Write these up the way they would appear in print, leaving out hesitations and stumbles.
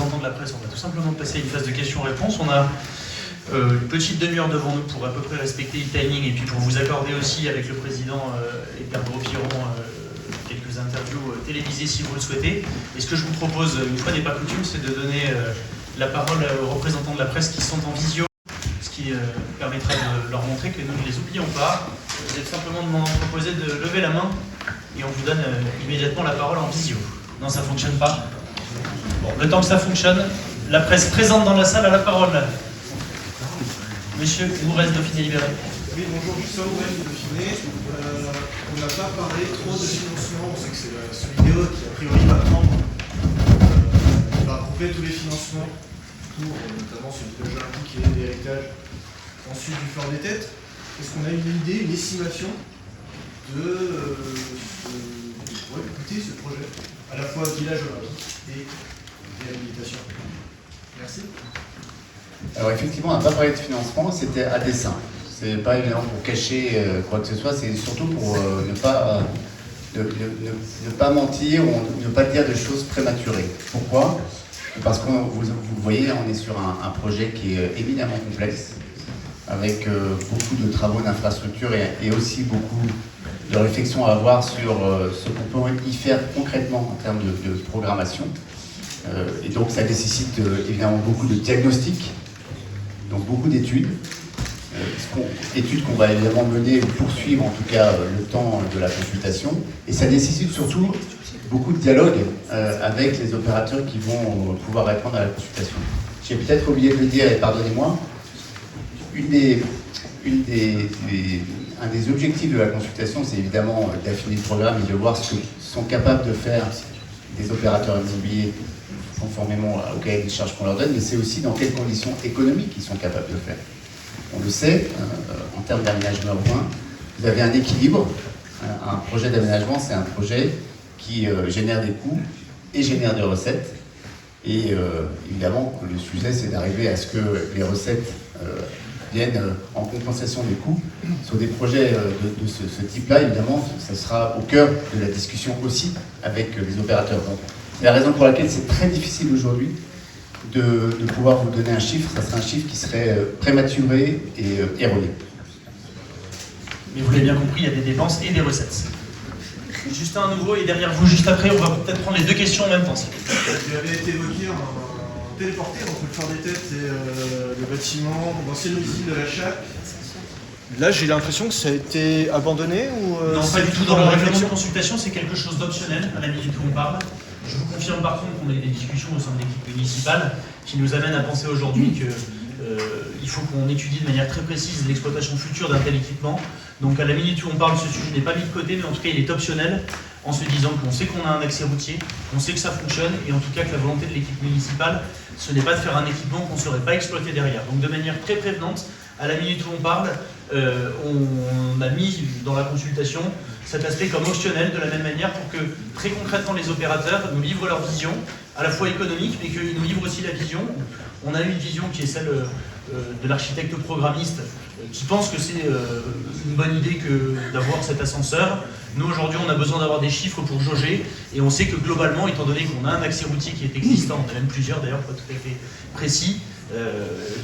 représentants de la presse, on va tout simplement passer à une phase de questions-réponses. On a une petite demi-heure devant nous pour à peu près respecter le timing et puis pour vous accorder aussi avec le président Edgar Gros-Piron quelques interviews télévisées si vous le souhaitez. Et ce que je vous propose, une fois n'est pas coutume, c'est de donner la parole aux représentants de la presse qui sont en visio, ce qui permettra de leur montrer que nous ne les oublions pas. Vous êtes simplement proposé de lever la main et on vous donne immédiatement la parole en visio. Non, ça ne fonctionne pas. Bon, le temps que ça fonctionne, la presse présente dans la salle a la parole. Monsieur Mourez, Dauphiné Libéré. Oui, bonjour, Gustave Mourez de Dauphiné. On n'a pas parlé trop de financement, on sait que c'est la Solideo qui a priori va prendre, va regrouper tous les financements pour notamment celui de jardin qui est l'héritage ensuite du Fleur des Têtes. Est-ce qu'on a une idée, une estimation de coûter ce projet, à la fois village olympique et réhabilitation? Merci. Alors effectivement, on n'a pas parlé de financement, c'était à dessein. C'est pas évidemment pour cacher quoi que ce soit, c'est surtout pour ne pas mentir ou ne pas dire de choses prématurées. Pourquoi? Parce que vous voyez, on est sur un projet qui est éminemment complexe, avec beaucoup de travaux d'infrastructure et aussi beaucoup de réflexions à avoir sur ce qu'on peut y faire concrètement en termes de programmation. Et donc ça nécessite évidemment beaucoup de diagnostics, donc beaucoup d'études, études qu'on va évidemment mener ou poursuivre en tout cas le temps de la consultation, et ça nécessite surtout beaucoup de dialogue avec les opérateurs qui vont pouvoir répondre à la consultation. J'ai peut-être oublié de le dire, et pardonnez-moi, un des objectifs de la consultation, c'est évidemment d'affiner le programme et de voir ce que sont capables de faire des opérateurs immobiliers conformément au cahier des charges qu'on leur donne, mais c'est aussi dans quelles conditions économiques ils sont capables de faire. On le sait, en termes d'aménagement urbain, vous avez un équilibre. Un projet d'aménagement, c'est un projet qui génère des coûts et génère des recettes. Et évidemment, le sujet, c'est d'arriver à ce que les recettes viennent en compensation des coûts. Sur des projets de ce type-là, évidemment, ça sera au cœur de la discussion aussi avec les opérateurs. Donc, c'est la raison pour laquelle c'est très difficile aujourd'hui de pouvoir vous donner un chiffre. Ça serait un chiffre qui serait prématuré et erroné. Mais vous l'avez bien compris, il y a des dépenses et des recettes. Juste un nouveau, et derrière vous, juste après, on va peut-être prendre les deux questions en même temps. Il avait été évoqué en téléporté entre le Fleur des Têtes et le bâtiment, l'ancienne usine de la Chape. Là, j'ai l'impression que ça a été abandonné ou non, pas du tout. Dans le règlement de consultation, c'est quelque chose d'optionnel à la minute où on parle. Je vous confirme par contre qu'on a eu des discussions au sein de l'équipe municipale qui nous amènent à penser aujourd'hui qu'il faut qu'on étudie de manière très précise l'exploitation future d'un tel équipement. Donc à la minute où on parle, ce sujet n'est pas mis de côté, mais en tout cas il est optionnel en se disant qu'on sait qu'on a un accès routier, qu'on sait que ça fonctionne et en tout cas que la volonté de l'équipe municipale, ce n'est pas de faire un équipement qu'on ne saurait pas exploiter derrière. Donc de manière très prévenante, à la minute où on parle, on a mis dans la consultation cet aspect comme optionnel de la même manière pour que très concrètement les opérateurs nous livrent leur vision, à la fois économique, mais qu'ils nous livrent aussi la vision. On a une vision qui est celle de l'architecte programmiste qui pense que c'est une bonne idée que d'avoir cet ascenseur. Nous aujourd'hui on a besoin d'avoir des chiffres pour jauger et on sait que globalement, étant donné qu'on a un accès routier qui est existant, on a même plusieurs d'ailleurs, pas tout à fait précis,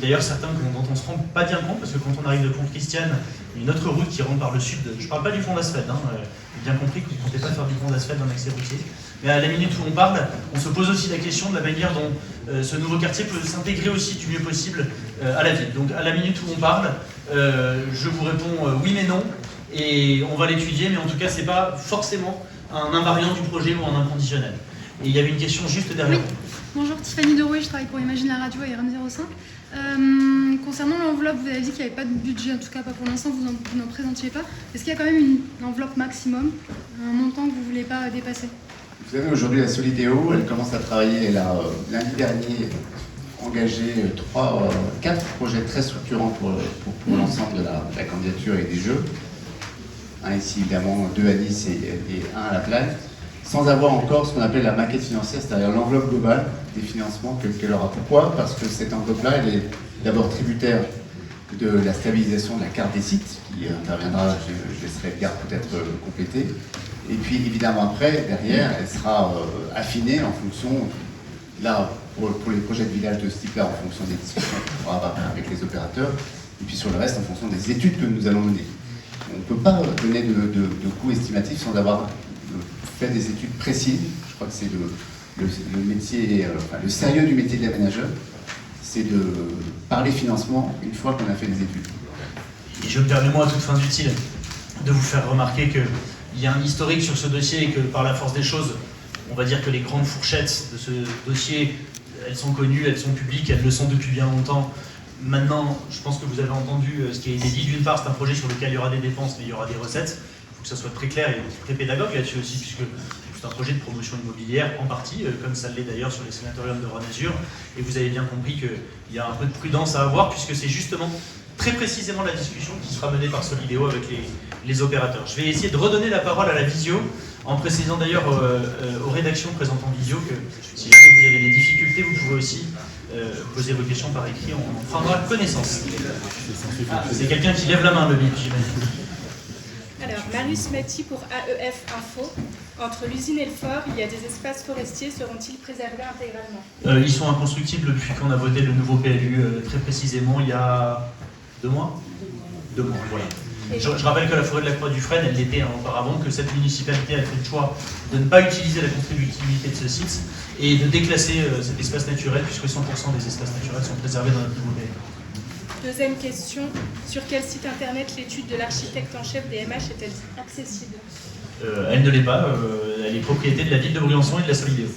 d'ailleurs certains dont on ne se rend pas bien compte parce que quand on arrive de Pont-Christiane, il y a une autre route qui rentre par le sud, je ne parle pas du pont d'Asphalt, bien compris que vous ne comptez pas faire du pont d'Asphalt dans l'accès routier, mais à la minute où on parle, on se pose aussi la question de la manière dont ce nouveau quartier peut s'intégrer aussi du mieux possible à la ville. Donc à la minute où on parle, je vous réponds oui mais non, et on va l'étudier, mais en tout cas c'est pas forcément un invariant du projet ou un inconditionnel. Et il y avait une question juste derrière. Oui. Bonjour, Tiffany Derouet, je travaille pour Imagine la radio et RM05. Concernant l'enveloppe, vous avez dit qu'il n'y avait pas de budget, en tout cas pas pour l'instant, vous n'en présentiez pas. Est-ce qu'il y a quand même une enveloppe maximum, un montant que vous ne voulez pas dépasser? Vous savez, aujourd'hui, la Solideo, elle commence à travailler, elle a lundi dernier engagé 4 projets très structurants pour l'ensemble de la candidature et des jeux. Un ici, évidemment, 2 à Nice et 1 à la Plaine, sans avoir encore ce qu'on appelle la maquette financière, c'est-à-dire l'enveloppe globale des financements qu'elle aura. Pourquoi? Parce que cette enveloppe-là, elle est d'abord tributaire de la stabilisation de la carte des sites, qui interviendra, je laisserai Edgar peut-être compléter. Et puis évidemment après, derrière, elle sera affinée en fonction, là, pour les projets de village de ce type-là, en fonction des discussions qu'on pourra avoir avec les opérateurs, et puis sur le reste, en fonction des études que nous allons mener. On ne peut pas donner de coûts estimatifs sans avoir fait des études précises. Je crois que c'est le métier, le sérieux du métier de l'aménageur, c'est de parler financement une fois qu'on a fait des études. Et je me permets, moi, à toute fin utile, de vous faire remarquer qu'il y a un historique sur ce dossier et que par la force des choses, on va dire que les grandes fourchettes de ce dossier, elles sont connues, elles sont publiques, elles le sont depuis bien longtemps. Maintenant, je pense que vous avez entendu ce qui a été dit. D'une part, c'est un projet sur lequel il y aura des dépenses, mais il y aura des recettes. Il faut que ça soit très clair et très pédagogue là-dessus aussi, puisque c'est un projet de promotion immobilière en partie, comme ça l'est d'ailleurs sur les sénatoriums de Rhône-Azur. Et vous avez bien compris qu'il y a un peu de prudence à avoir, puisque c'est justement très précisément la discussion qui sera menée par Solideo avec les opérateurs. Je vais essayer de redonner la parole à la visio, en précisant d'ailleurs aux rédactions présentant visio que si jamais vous avez des difficultés, vous pouvez aussi poser vos questions par écrit, on en prendra connaissance. C'est quelqu'un qui lève la main, le bip, j'imagine. Alors, Marius Mati pour AEF Info. Entre l'usine et le fort, il y a des espaces forestiers, seront-ils préservés intégralement? Ils sont inconstructibles depuis qu'on a voté le nouveau PLU, très précisément il y a 2 mois. 2 mois, voilà. Je rappelle que la forêt de la Croix du Fresne, elle l'était auparavant, que cette municipalité a fait le choix de ne pas utiliser la contributivité de ce site et de déclasser cet espace naturel, puisque 100% des espaces naturels sont préservés dans notre nouveau PLU. Deuxième question, sur quel site internet l'étude de l'architecte en chef des MH est-elle accessible? Elle ne l'est pas, elle est propriété de la ville de Briançon et de la Solideo.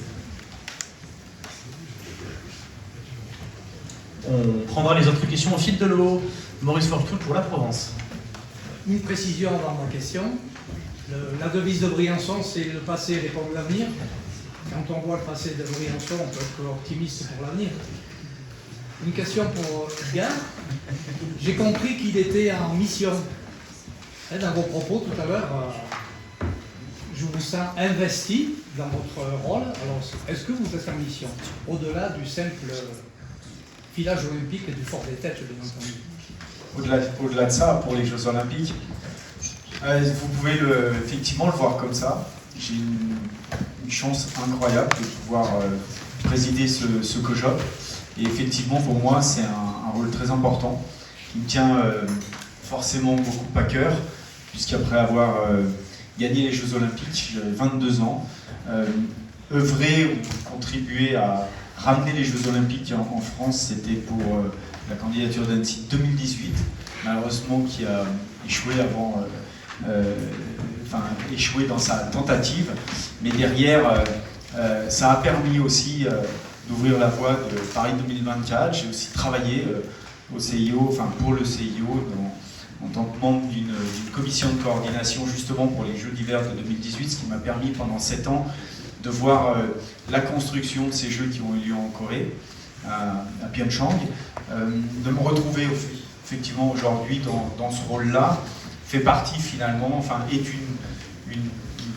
On prendra les autres questions au fil de l'eau. Maurice Fortoul pour la Provence. Une précision avant ma question. La devise de Briançon, c'est le passé répond de l'avenir. Quand on voit le passé de Briançon, on peut être optimiste pour l'avenir. Une question pour Edgar. J'ai compris qu'il était en mission. Dans vos propos tout à l'heure, je vous sens investi dans votre rôle. Alors, est-ce que vous êtes en mission, au-delà du simple village olympique et du fort des Têtes, bien entendu? Au-delà de ça, pour les Jeux Olympiques, vous pouvez effectivement le voir comme ça. J'ai une chance incroyable de pouvoir présider ce COJOP. Et effectivement, pour moi, c'est un rôle très important qui me tient forcément beaucoup à cœur, puisqu'après avoir gagné les Jeux Olympiques, j'avais 22 ans, œuvrer ou contribuer à ramener les Jeux Olympiques en France, c'était pour la candidature d'Annecy 2018, malheureusement qui a échoué avant, échoué dans sa tentative, mais derrière, ça a permis aussi d'ouvrir la voie de Paris 2024. J'ai aussi travaillé au CIO, pour le CIO, en tant que membre d'une commission de coordination justement pour les Jeux d'hiver de 2018, ce qui m'a permis pendant 7 ans de voir la construction de ces Jeux qui ont eu lieu en Corée, à Pyeongchang, de me retrouver effectivement aujourd'hui dans ce rôle-là, fait partie finalement, est une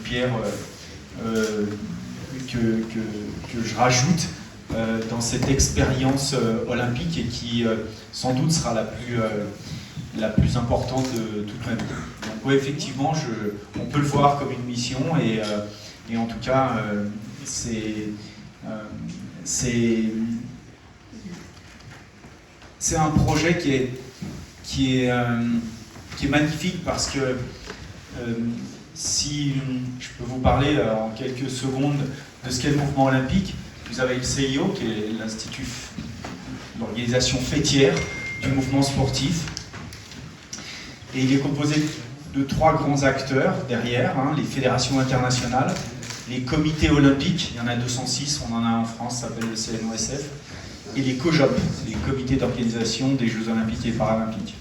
pierre que je rajoute dans cette expérience olympique et qui sans doute sera la plus importante de toute ma vie. Donc ouais, effectivement, on peut le voir comme une mission et en tout cas, c'est un projet qui est magnifique parce que si je peux vous parler en quelques secondes de ce qu'est le mouvement olympique, vous avez le CIO qui est l'institut, l'organisation fêtière du mouvement sportif, et il est composé de 3 grands acteurs derrière, les fédérations internationales, les comités olympiques, il y en a 206, on en a en France, ça s'appelle le CNOSF, et les COJOP, les comités d'organisation des Jeux Olympiques et Paralympiques.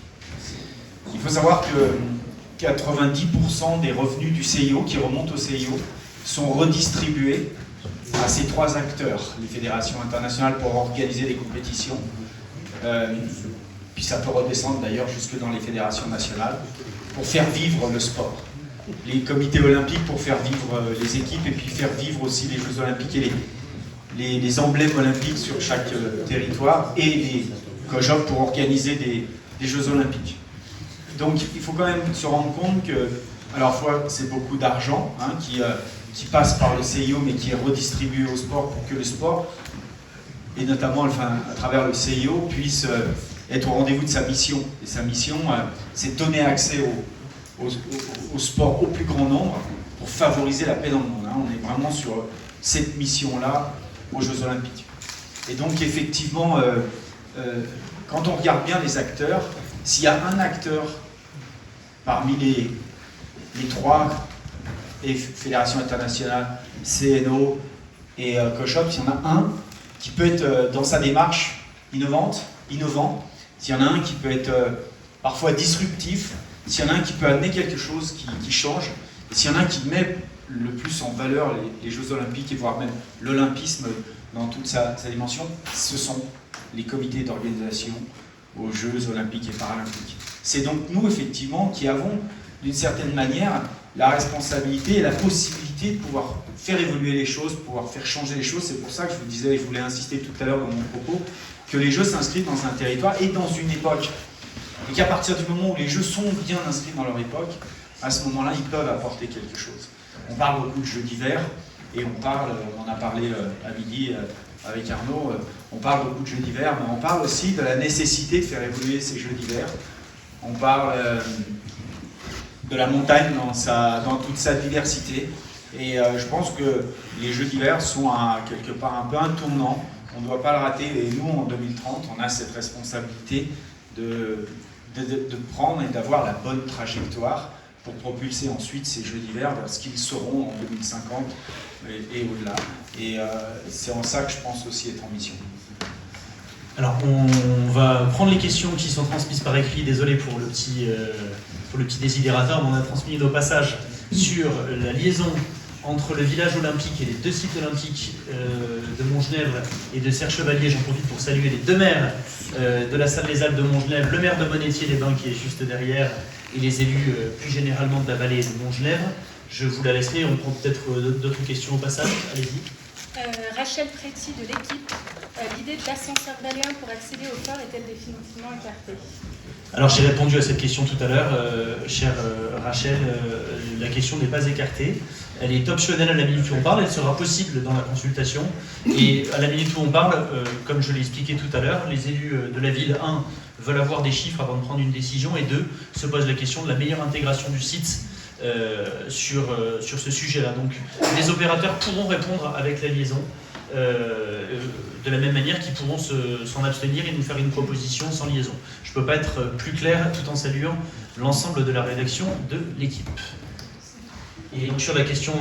Il faut savoir que 90% des revenus du CIO qui remontent au CIO sont redistribués à ces 3 acteurs, les fédérations internationales pour organiser des compétitions, puis ça peut redescendre d'ailleurs jusque dans les fédérations nationales, pour faire vivre le sport. Les comités olympiques pour faire vivre les équipes et puis faire vivre aussi les Jeux Olympiques et les emblèmes olympiques sur chaque territoire, et les COJOP pour organiser des Jeux Olympiques. Donc il faut quand même se rendre compte que, à la fois, c'est beaucoup d'argent qui passe par le CIO mais qui est redistribué au sport pour que le sport et notamment enfin, à travers le CIO, puisse être au rendez-vous de sa mission. Et sa mission, c'est de donner accès au sport au plus grand nombre pour favoriser la paix dans le monde. On est vraiment sur cette mission-là aux Jeux Olympiques. Et donc effectivement, quand on regarde bien les acteurs, s'il y a un acteur parmi les trois, et Fédération internationale, CNO et COSHOP, s'il y en a un qui peut être dans sa démarche innovant, s'il y en a un qui peut être parfois disruptif, s'il y en a un qui peut amener quelque chose qui change, et s'il y en a un qui met le plus en valeur les Jeux Olympiques et voire même l'olympisme dans toute sa dimension, ce sont les comités d'organisation aux Jeux Olympiques et Paralympiques. C'est donc nous, effectivement, qui avons, d'une certaine manière, la responsabilité et la possibilité de pouvoir faire évoluer les choses, pouvoir faire changer les choses. C'est pour ça que je vous disais, et je voulais insister tout à l'heure dans mon propos, que les Jeux s'inscrivent dans un territoire et dans une époque. Et qu'à partir du moment où les Jeux sont bien inscrits dans leur époque, à ce moment-là, ils peuvent apporter quelque chose. On parle beaucoup de Jeux d'hiver, et on en a parlé à midi avec Arnaud, on parle beaucoup de Jeux d'hiver, mais on parle aussi de la nécessité de faire évoluer ces Jeux d'hiver. On parle de la montagne dans toute sa diversité. Et je pense que les Jeux d'hiver sont quelque part un peu un tournant. On ne doit pas le rater. Et nous, en 2030, on a cette responsabilité de prendre et d'avoir la bonne trajectoire pour propulser ensuite ces Jeux d'hiver vers ce qu'ils seront en 2050 et au-delà. Et c'est en ça que je pense aussi être en mission. Alors, on va prendre les questions qui sont transmises par écrit. Désolé pour le petit désidérateur, mais on a transmis nos passages sur la liaison entre le village olympique et les deux sites olympiques de Montgenèvre et de Serre-Chevalier. J'en profite pour saluer les deux maires de la salle des Alpes de Montgenèvre, le maire de Monétier-les-Bains qui est juste derrière, et les élus plus généralement de la vallée de Montgenèvre. Je vous la laisserai, on prend peut-être d'autres questions au passage. Allez-y. Rachel Préti de l'équipe, l'idée de l'ascenseur valéen pour accéder au fort est-elle définitivement écartée? Alors j'ai répondu à cette question tout à l'heure, chère Rachel, la question n'est pas écartée. Elle est optionnelle à la minute où on parle, elle sera possible dans la consultation. Et à la minute où on parle, comme je l'ai expliqué tout à l'heure, les élus de la ville, 1, veulent avoir des chiffres avant de prendre une décision, et 2, se posent la question de la meilleure intégration du site sur ce sujet-là. Donc les opérateurs pourront répondre avec la liaison, de la même manière qu'ils pourront s'en abstenir et nous faire une proposition sans liaison. Je ne peux pas être plus clair tout en saluant l'ensemble de la rédaction de l'équipe. Et donc sur la question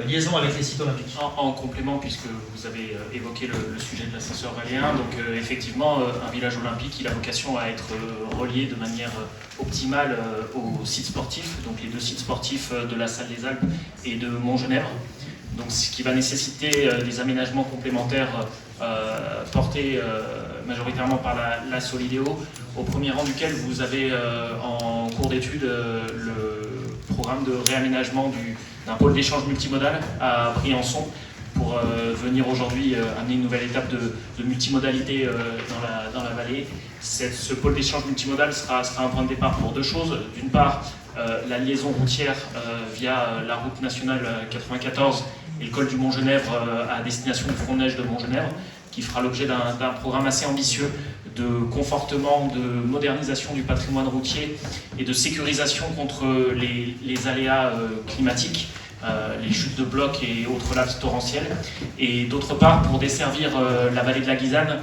liaison avec les sites olympiques. En complément, puisque vous avez évoqué le sujet de l'ascenseur valéen, donc effectivement, un village olympique, il a vocation à être relié de manière optimale aux sites sportifs, donc les deux sites sportifs de la salle des Alpes et de Montgenèvre. Donc, ce qui va nécessiter des aménagements complémentaires portés majoritairement par la Solidéo, au premier rang duquel vous avez en cours d'étude le programme de réaménagement d'un pôle d'échange multimodal à Briançon pour venir aujourd'hui amener une nouvelle étape de multimodalité dans la vallée. Ce pôle d'échange multimodal sera un point de départ pour deux choses. D'une part, la liaison routière via la route nationale 94 et le col du Mont-Genèvre à destination du front-de-neige de Mont-Genèvre, qui fera l'objet d'un programme assez ambitieux de confortement, de modernisation du patrimoine routier et de sécurisation contre les aléas climatiques, les chutes de blocs et autres laves torrentielles. Et d'autre part, pour desservir la vallée de la Guisane,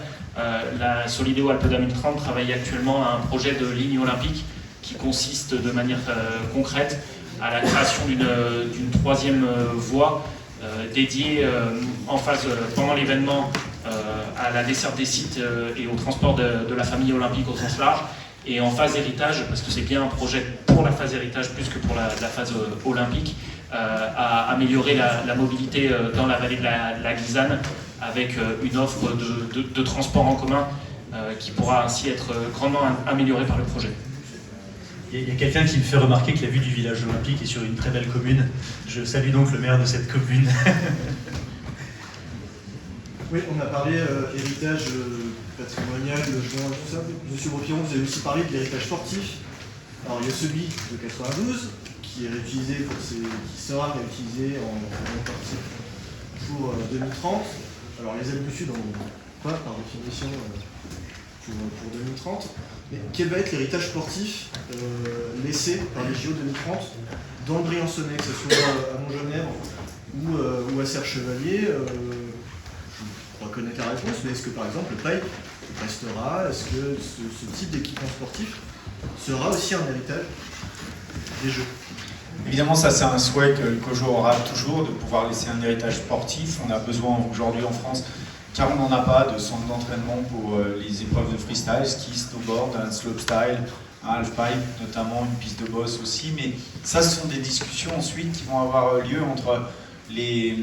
la Solidéo Alpes 2030 travaille actuellement à un projet de ligne olympique qui consiste de manière concrète à la création d'une troisième voie dédiée en phase pendant l'événement à la desserte des sites et au transport de la famille olympique au sens large, et en phase héritage, parce que c'est bien un projet pour la phase héritage plus que pour la phase olympique, à améliorer la mobilité dans la vallée de la Guisane avec une offre de transport en commun qui pourra ainsi être grandement améliorée par le projet. Il y a quelqu'un qui me fait remarquer que la vue du village olympique est sur une très belle commune. Je salue donc le maire de cette commune. Oui, on a parlé héritage patrimonial, logement, tout ça. Monsieur Bropillon, vous avez aussi parlé de l'héritage sportif. Alors il y a celui de 92 qui est réutilisé qui sera réutilisé en partie pour 2030. Alors les Alpes du Sud ont pas par définition pour 2030. Mais quel va être l'héritage sportif laissé par les JO 2030 dans le Briançonnais, que ce soit à Montgenèvre ou à Serre-Chevalier? Je crois connaître la réponse, mais est-ce que par exemple le pipe restera? Est-ce que ce type d'équipement sportif sera aussi un héritage des Jeux? Évidemment, ça c'est un souhait que le COJO aura toujours, de pouvoir laisser un héritage sportif. On a besoin aujourd'hui en France, car on n'en a pas, de centre d'entraînement pour les épreuves de freestyle, ski, snowboard, un slopestyle, un halfpipe, notamment une piste de boss aussi. Mais ça, ce sont des discussions ensuite qui vont avoir lieu entre les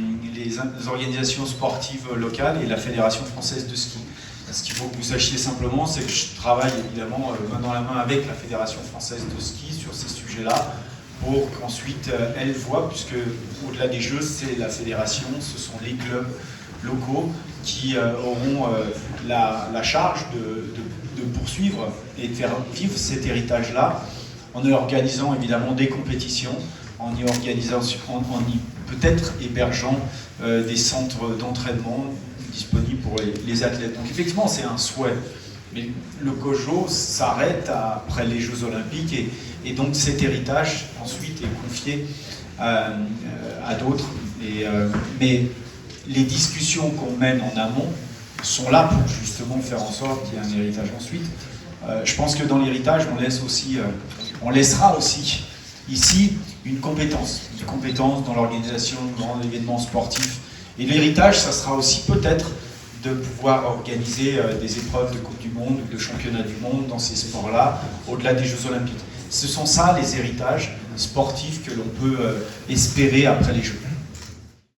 organisations sportives locales et la Fédération française de ski. Ce qu'il faut que vous sachiez simplement, c'est que je travaille évidemment main dans la main avec la Fédération française de ski sur ces sujets-là, pour qu'ensuite elle voit, puisque au-delà des Jeux, c'est la fédération, ce sont les clubs locaux qui auront la charge de poursuivre et de faire vivre cet héritage-là, en organisant évidemment des compétitions, en y peut-être hébergeant des centres d'entraînement disponibles pour les athlètes. Donc effectivement, c'est un souhait. Mais le COJO s'arrête après les Jeux Olympiques et donc cet héritage ensuite est confié à d'autres. Mais les discussions qu'on mène en amont sont là pour justement faire en sorte qu'il y ait un héritage ensuite. Je pense que dans l'héritage, on laissera aussi ici une compétence dans l'organisation de grands événements sportifs. Et l'héritage, ça sera aussi peut-être de pouvoir organiser des épreuves de Coupe du Monde ou de Championnat du Monde dans ces sports-là, au-delà des Jeux Olympiques. Ce sont ça les héritages sportifs que l'on peut espérer après les Jeux.